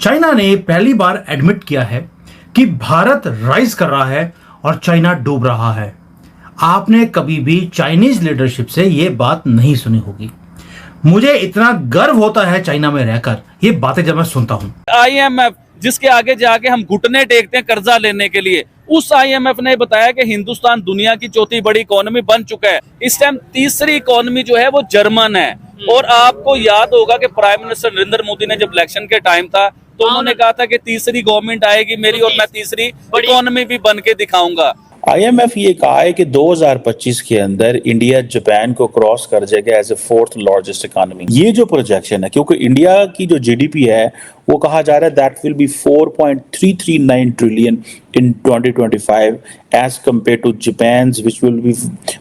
China ने पहली बार admit किया है कि भारत राइज कर रहा है और चाइना डूब रहा है। आपने कभी भी चाइनीज लीडरशिप से यह बात नहीं सुनी होगी। मुझे इतना गर्व होता है चाइना में रहकर ये बातें जब मैं सुनता हूं। IMF जिसके आगे जाके हम घुटने टेकते हैं कर्जा लेने के लिए, उस IMF ने बताया कि हिंदुस्तान दुनिया की चौथी बड़ी इकोनॉमी बन चुका है। इस टाइम तीसरी इकोनॉमी जो है वो जर्मन है। और आपको याद होगा कि प्राइम मिनिस्टर नरेंद्र मोदी ने जब इलेक्शन के टाइम था तो उन्होंने कहा था कि तीसरी गवर्नमेंट आएगी मेरी और मैं तीसरी इकोनॉमी भी बन के दिखाऊंगा। IMF ये कहा है कि 2025 के अंदर इंडिया जापान को क्रॉस कर जाएगा as a fourth largest economy. ये जो प्रोजेक्शन है, क्योंकि इंडिया की जो GDP है वो कहा जा रहा है that will be 4.339 trillion in 2025 as compare to Japan which will be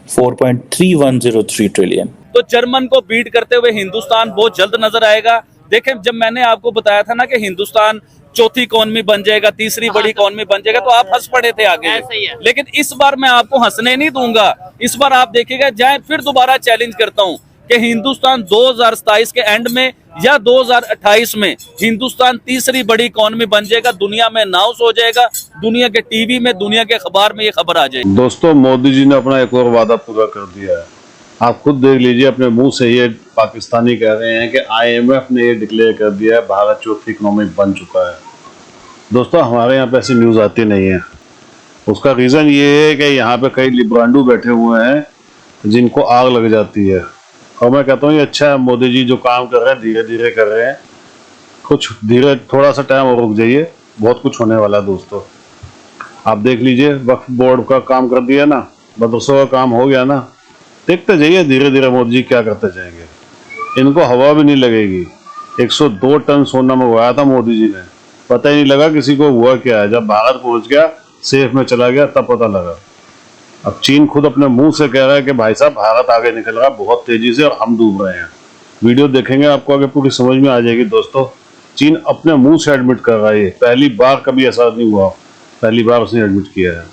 4.3103 trillion. तो जर्मन को बीट करते हुए हिंदुस्तान बहुत जल्द नजर आएगा। देखें, जब मैंने आपको बताया था ना कि हिंदुस्तान चौथी इकोनॉमी बन जाएगा, तीसरी बड़ी इकोनॉमी बन जाएगा, तो आप हंस पड़े थे आगे। लेकिन इस बार मैं आपको हंसने नहीं दूंगा। इस बार आप देखिएगा, जाए फिर दोबारा चैलेंज करता हूं कि हिंदुस्तान 2027 के एंड में या 2028 में हिंदुस्तान तीसरी बड़ी इकोनॉमी बन जाएगा, दुनिया में अनाउंस हो जाएगा, दुनिया के टीवी में, दुनिया के अखबार में ये खबर आ जाएगी। दोस्तों, मोदी जी ने अपना एक और वादा पूरा कर दिया है। आप खुद देख लीजिए, अपने मुंह से ये पाकिस्तानी कह रहे हैं कि IMF ने ये डिक्लेयर कर दिया है भारत चौथी इकोनॉमी बन चुका है। दोस्तों, हमारे यहाँ पे ऐसी न्यूज़ आती नहीं है। उसका रीज़न ये है कि यहाँ पे कई लिब्रांडू बैठे हुए हैं जिनको आग लग जाती है। और मैं कहता हूँ ये अच्छा है, मोदी जी जो काम कर रहे हैं धीरे धीरे कर रहे हैं। कुछ धीरे, थोड़ा सा टाइम और रुक जाइए, बहुत कुछ होने वाला है। दोस्तों, आप देख लीजिए, वक्फ बोर्ड का काम कर दिया ना, मदरसों का काम हो गया ना, देखते जाइए धीरे धीरे मोदी जी क्या करते जाएंगे। इनको हवा भी नहीं लगेगी। 102 टन सोना मंगवाया था मोदी जी ने, पता ही नहीं लगा किसी को हुआ क्या है। जब भारत पहुंच गया, सेफ में चला गया, तब पता लगा। अब चीन खुद अपने मुंह से कह रहा है कि भाई साहब भारत आगे निकल रहा है बहुत तेजी से और हम डूब रहे हैं। वीडियो देखेंगे आपको आगे पूरी समझ में आ जाएगी। दोस्तों, चीन अपने मुंह से एडमिट कर रहा है। पहली बार कभी ऐसा नहीं हुआ, पहली बार उसने एडमिट किया है।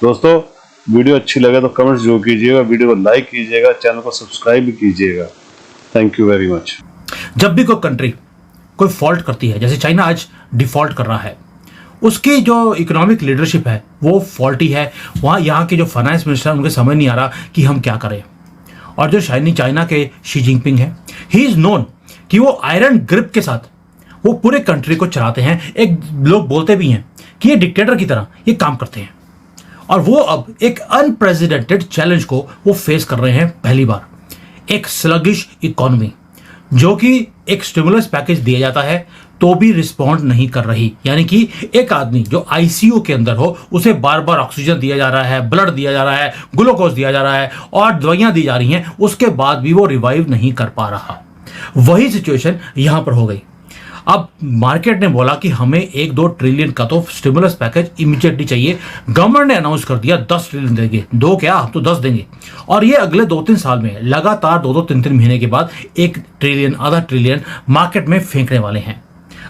दोस्तों, वीडियो अच्छी लगे तो कमेंट्स जरूर कीजिएगा, वीडियो को लाइक कीजिएगा, चैनल को सब्सक्राइब भी कीजिएगा। Thank you very much. जब भी कोई कंट्री कोई फॉल्ट करती है, जैसे चाइना आज डिफॉल्ट कर रहा है, उसकी जो इकोनॉमिक लीडरशिप है वो फॉल्टी है। वहाँ यहाँ के जो फाइनेंस मिनिस्टर, उनके समझ नहीं आ रहा कि हम क्या करें। और जो चाइना के शी जिनपिंग है, ही इज नोन कि वो आयरन ग्रिप के साथ वो पूरे कंट्री को चलाते हैं। एक लोग बोलते भी हैं कि ये डिक्टेटर की तरह ये काम करते हैं। और वो अब एक अनप्रेसिडेंटेड चैलेंज को वो फेस कर रहे हैं पहली बार। एक स्लगिश इकोनॉमी जो कि एक स्टिमुलस पैकेज दिया जाता है तो भी रिस्पॉन्ड नहीं कर रही। यानी कि एक आदमी जो ICU के अंदर हो, उसे बार बार ऑक्सीजन दिया जा रहा है, ब्लड दिया जा रहा है, ग्लूकोज दिया जा रहा है और दवाइयां दी जा रही हैं, उसके बाद भी वो रिवाइव नहीं कर पा रहा। वही सिचुएशन यहां पर हो गई। अब मार्केट ने बोला कि हमें 1-2 ट्रिलियन का तो स्टिमुलस पैकेज इमीडिएटली चाहिए। गवर्नमेंट ने अनाउंस कर दिया 10 ट्रिलियन देंगे, 2 क्या हम तो 10 देंगे। और ये अगले 2-3 साल में लगातार 2-2, 3-3 महीने के बाद 1 ट्रिलियन, आधा ट्रिलियन मार्केट में फेंकने वाले हैं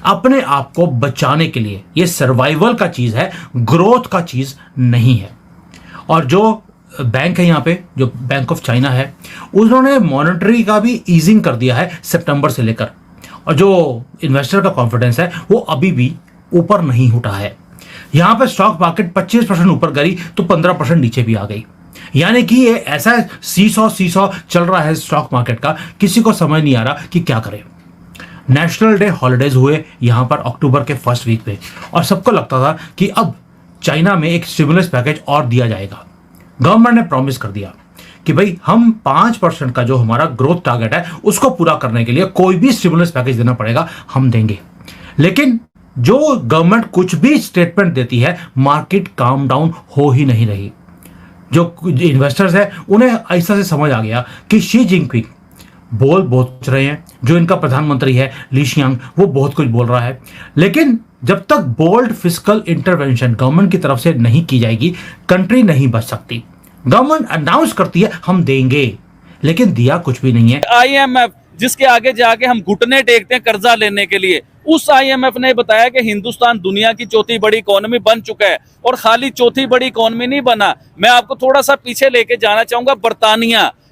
अपने आप को बचाने के लिए। ये सर्वाइवल का चीज है, ग्रोथ का चीज नहीं है। और जो बैंक है यहाँ पे, जो बैंक ऑफ चाइना है, उन्होंने मॉनेटरी का भी ईजिंग कर दिया है सितंबर से लेकर। और जो इन्वेस्टर का कॉन्फिडेंस है वो अभी भी ऊपर नहीं उठा है। यहां पर स्टॉक मार्केट 25% ऊपर गई तो 15% नीचे भी आ गई। यानी कि ये ऐसा सीसॉ चल रहा है स्टॉक मार्केट का, किसी को समझ नहीं आ रहा कि क्या करें। नेशनल डे हॉलिडेज हुए यहां पर अक्टूबर के फर्स्ट वीक में, और सबको लगता था कि अब चाइना में एक स्टिमुलस पैकेज और दिया जाएगा। गवर्नमेंट ने प्रॉमिस कर दिया कि भाई हम 5% का जो हमारा ग्रोथ टारगेट है उसको पूरा करने के लिए कोई भी स्टिमुलस पैकेज देना पड़ेगा, हम देंगे। लेकिन जो गवर्नमेंट कुछ भी स्टेटमेंट देती है, मार्केट काम डाउन हो ही नहीं रही। जो इन्वेस्टर्स है उन्हें ऐसा से समझ आ गया कि शी जिनपिंग बोल बहुत रहे हैं, जो इनका प्रधानमंत्री है ली शियांग, वो बहुत कुछ बोल रहा है। लेकिन जब तक बोल्ड फिस्कल इंटरवेंशन गवर्नमेंट की तरफ से नहीं की जाएगी, कंट्री नहीं बच सकती। गवर्नमेंट अनाउंस करती है हम देंगे, लेकिन दिया कुछ भी नहीं है। IMF जिसके आगे जाके हम घुटने टेकते हैं कर्जा लेने के लिए, उस IMF ने बताया कि हिंदुस्तान दुनिया की चौथी बड़ी इकोनॉमी बन चुका है। और खाली चौथी बड़ी इकोनॉमी नहीं बना, मैं आपको थोड़ा सा पीछे लेके जाना चाहूंगा।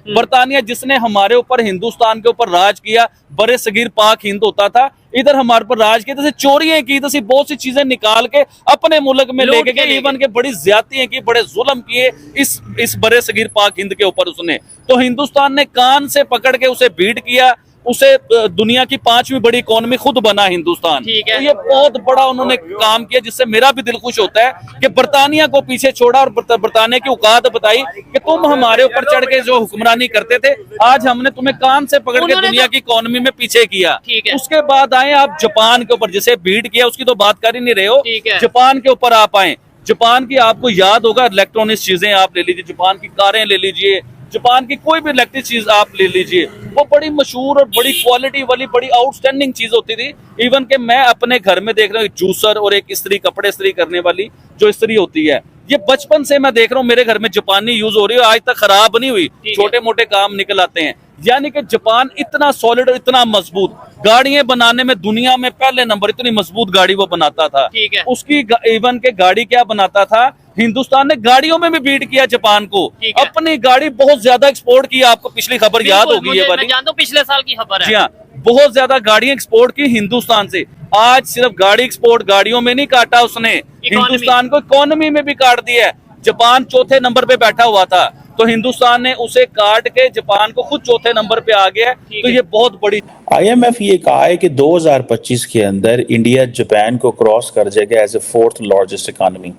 बरतानिया जिसने हमारे ऊपर, हिंदुस्तान के ऊपर राज किया, बड़े सगीर पाक हिंद होता था, इधर हमारे पर राज किया, जैसे चोरियां की, जैसे बहुत सी चीजें निकाल के अपने मुल्क में लेके गए, इवन के बड़ी ज्यादतियां की, बड़े जुल्म किए इस बड़े सगीर पाक हिंद के ऊपर उसने। तो हिंदुस्तान ने कान से पकड़ के उसे बीट किया, उसे दुनिया की 5वीं बड़ी इकोनॉमी खुद बना हिंदुस्तान। तो ये बहुत बड़ा उन्होंने काम किया, जिससे मेरा भी दिल खुश होता है कि बर्तानिया को पीछे छोड़ा और बर्तानिया की औकात बताई कि तुम हमारे ऊपर चढ़ के जो हुक्मरानी करते थे, आज हमने तुम्हें कान से पकड़ के दुनिया की इकोनॉमी में पीछे किया। उसके बाद आए आप जापान के ऊपर, जिसे बीट किया उसकी तो बात कर ही नहीं रहे हो, जापान के ऊपर आप आए। जापान की आपको याद होगा इलेक्ट्रॉनिक्स चीजें आप ले लीजिए, जापान की कारें ले लीजिए, जापान की कोई भी इलेक्ट्रिक चीज आप ले लीजिए, वो बड़ी मशहूर और बड़ी क्वालिटी वाली बड़ी आउटस्टैंडिंग चीज होती थी। इवन के मैं अपने घर में देख रहा हूँ जूसर और एक इस्त्री, कपड़े इस्त्री करने वाली जो इस्त्री होती है, ये बचपन से मैं देख रहा हूँ मेरे घर में जापानी यूज हो रही है, आज तक खराब नहीं हुई, छोटे मोटे काम निकल आते हैं। यानी कि जापान इतना सॉलिड और इतना मजबूत, गाड़ियां बनाने में दुनिया में पहले नंबर, इतनी मजबूत गाड़ी वो बनाता था। उसकी इवन के गाड़ी क्या बनाता था, हिंदुस्तान ने गाड़ियों में भी बीट किया जापान को, अपनी गाड़ी बहुत ज्यादा एक्सपोर्ट की। आपको पिछली खबर याद होगी ये वाली, पिछले साल की खबर है। जी हाँ, बहुत ज्यादा गाड़ियां एक्सपोर्ट की हिंदुस्तान से। आज सिर्फ गाड़ी एक्सपोर्ट गाड़ियों में नहीं काटा उसने, हिंदुस्तान को इकोनॉमी में भी काट दिया है। जापान चौथे नंबर पे बैठा हुआ था, तो हिंदुस्तान ने उसे काट के जापान को खुद चौथे नंबर पे आ गया। तो ये बहुत बड़ी। IMF ये कहा है कि 2025 के अंदर इंडिया जापान को क्रॉस कर जाएगा एज ए 4th लार्जेस्ट इकोनॉमी।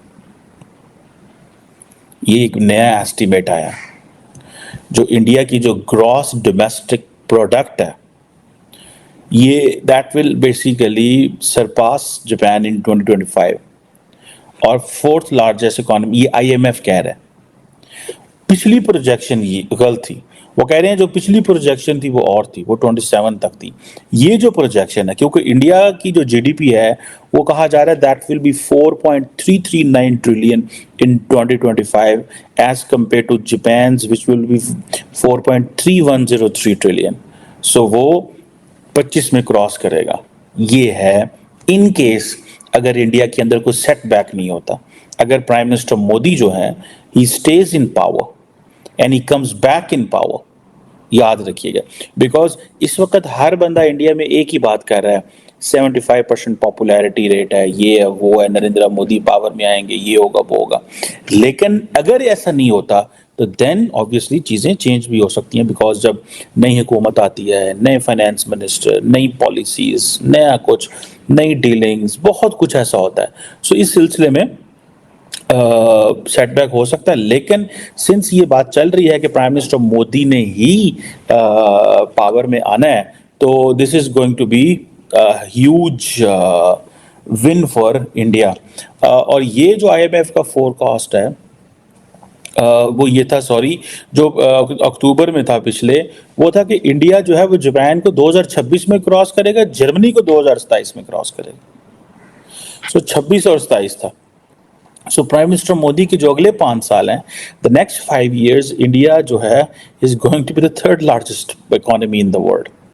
ये एक नया एस्टिमेट आया, जो इंडिया की जो ग्रॉस डोमेस्टिक प्रोडक्ट है, ये that will basically surpass Japan in 2025 और 4th लार्जेस्ट इकोनॉमी, ये IMF कह रहा है। पिछली प्रोजेक्शन ये गलत थी, वो कह रहे हैं जो पिछली प्रोजेक्शन थी वो और थी, वो 27 तक थी। ये जो प्रोजेक्शन है, क्योंकि इंडिया की जो GDP है वो कहा जा रहा है that will be 4.339 trillion in 2025 as compare to Japan's which will be 4.3103 trillion. So वो 25 में क्रॉस करेगा। ये है इन केस अगर इंडिया के अंदर कोई सेटबैक नहीं होता, अगर प्राइम मिनिस्टर मोदी जो है he stays in power and he comes back in power. याद रखिएगा, बिकॉज इस वक्त हर बंदा इंडिया में एक ही बात कर रहा है, 75% पॉपुलैरिटी रेट है, ये है वो है, नरेंद्र मोदी पावर में आएंगे, ये होगा वो होगा। लेकिन अगर ऐसा नहीं होता तो देन ऑब्वियसली चीज़ें चेंज भी हो सकती हैं, बिकॉज जब नई हुकूमत आती है, नए फाइनेंस मिनिस्टर, नई पॉलिसीज, नया कुछ, नई डीलिंग्स, बहुत कुछ ऐसा होता है। सो इस सिलसिले में सेटबैक हो सकता है। लेकिन सिंस ये बात चल रही है कि प्राइम मिनिस्टर मोदी ने ही पावर में आना है, तो this is going to be huge win for India. और ये जो IMF का फोरकास्ट है वो ये था, सॉरी, जो अक्टूबर में था पिछले, वो था कि इंडिया जो है वो जापान को 2026 में क्रॉस करेगा, जर्मनी को 2027 में क्रॉस करेगा। सो 26 और 27 था। सो प्राइम मिनिस्टर मोदी के जो अगले 5 साल हैं, द नेक्स्ट 5 years, इंडिया जो है is going to be the 3rd largest economy in the world.